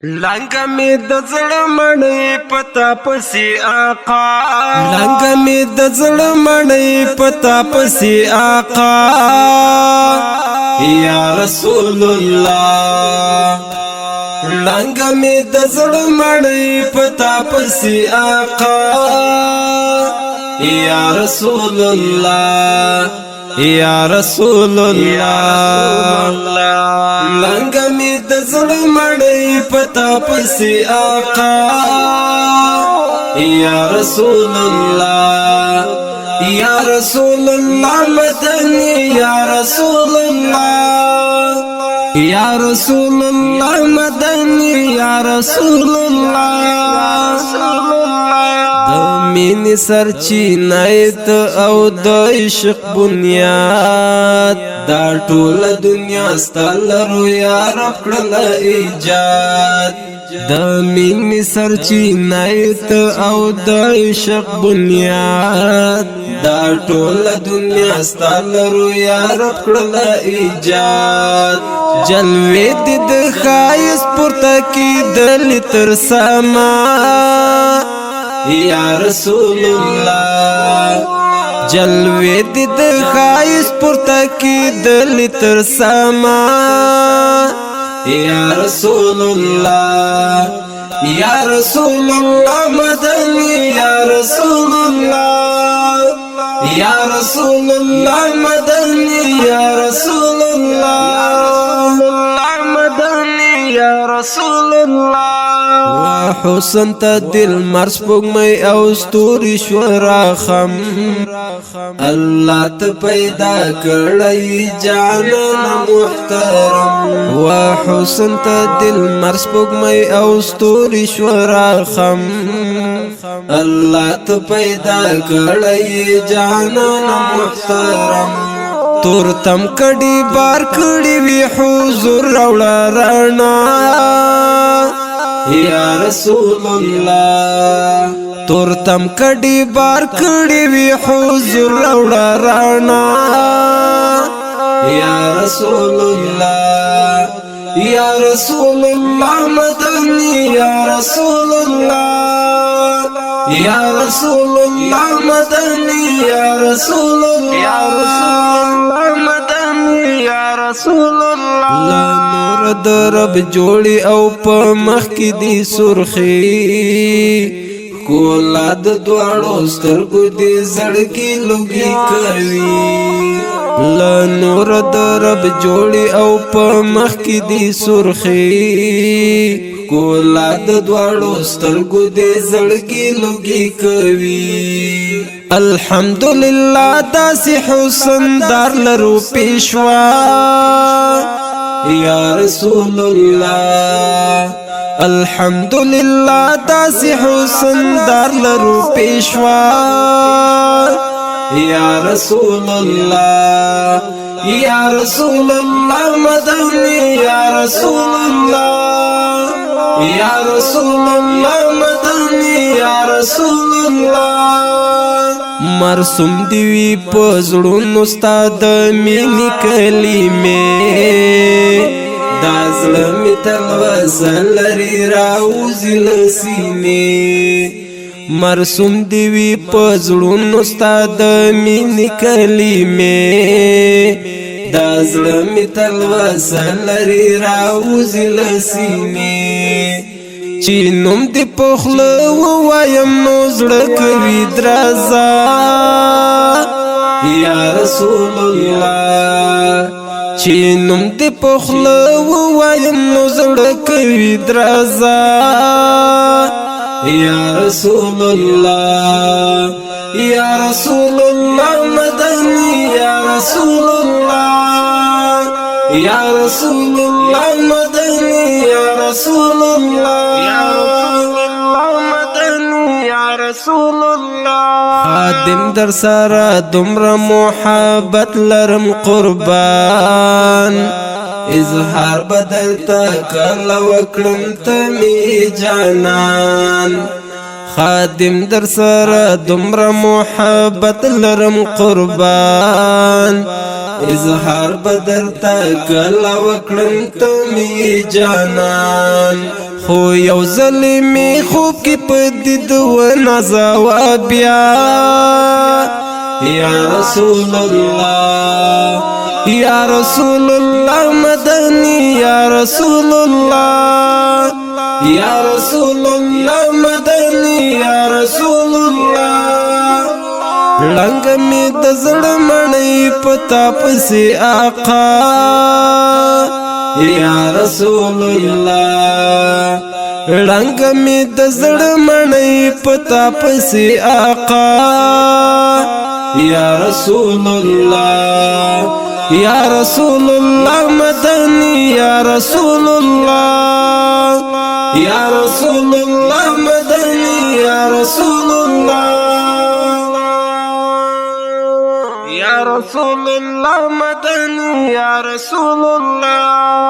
لنګ می د زړه مړی پتا پسی آقا لنګ می د زړه مړی پتا پسی آقا یا رسول الله لنګ می د زړه مړی پتا پسی آقا یا رسول الله یا رسول الله لنګ می د زړه مړی پتا پسی آقا یا رسول الله یا رسول الله مدنی یا رسول الله یا رسول الله مدنی یا رسول الله مینی سرچینایت او د عشق بنیاد دا ټول دنیا ستلرو یا رب کړل ایجاد د مینی سرچینایت او د عشق بنیاد دا ټول دنیا ستلرو یا رب کړل ایجاد جلوه د خایس پورته کی دل تر سما یا رسول الله جلوه د خایس پورته کی دل تر سما یا رسول الله یا رسول الله مدنی یا رسول الله یا رسول الله مدنی یا رسول الله مدنی یا رسول الله حسن تا دل مرس پگمئی او ستوری شورا خم اللہ تا پیدا کرلی جانانا محترم و حسن تا دل مرس پگمئی او ستوری شورا خم اللہ تا پیدا کرلی جانانا محترم تور تم کڑی بار کڑی وی حضور روڑا رانا یا رسول الله تورتم کډي بار کړي وی حضور روړا رانا یا رسول الله یا رسول الله مدني یا رسول الله یا رسول الله مدني یا رسول الله مدني یا رسول الله د رب جوړي او په مخ کې دي سرخي کولا د دوړو سترګو دي زړګي لوګي کوي ل نور د رب جوړي او په مخ کې دي سرخي کولا د دوړو سترګو دي زړګي لوګي کوي الحمدلله داسې حسن دار لرو پېښوا یا رسول الله الحمدلله داسې حسن دار لرو پېښوا یا رسول الله یا رسول الله مدني یا رسول الله یا رسول الله مدني یا رسول الله مرسوم دی وی پزړونو استاد مینی کلمې دازلم تلوسل لري راوزی لسینه مرسوم دی وی پزړونو استاد مینی کلمې دازلم تلوسل لري راوزی لسینه چی نوم دی پخلو وایم نو زړه کوي درزا یا رسول الله چی نوم دی پخلو وایم نو زړه کوي درزا یا رسول الله یا رسول الله مدني یا رسول الله یا رسول الله مدني یا رسول الله رسول الله خادم در سره دومره محبت لرم قربان اظهار بدل تا کله وکړم ته می جانان خادم در سره دومره محبت لرم قربان اظهار بدرتا کلا وکړم ته می جانان خو یو ظلمی خوب کی پدید و نزوا بیا یا رسول الله یا رسول الله مدنی یا رسول الله یا رسول الله مدنی یا رسول الله لنګ می د زړه مړی پتا پسې آقا یا رسول الله لنګ می د زړه مړی پتا پسې آقا یا رسول الله یا رسول الله مدنی یا رسول الله یا رسول الله مدنی یا رسول الله یا رسول الله مدنی یا رسول الله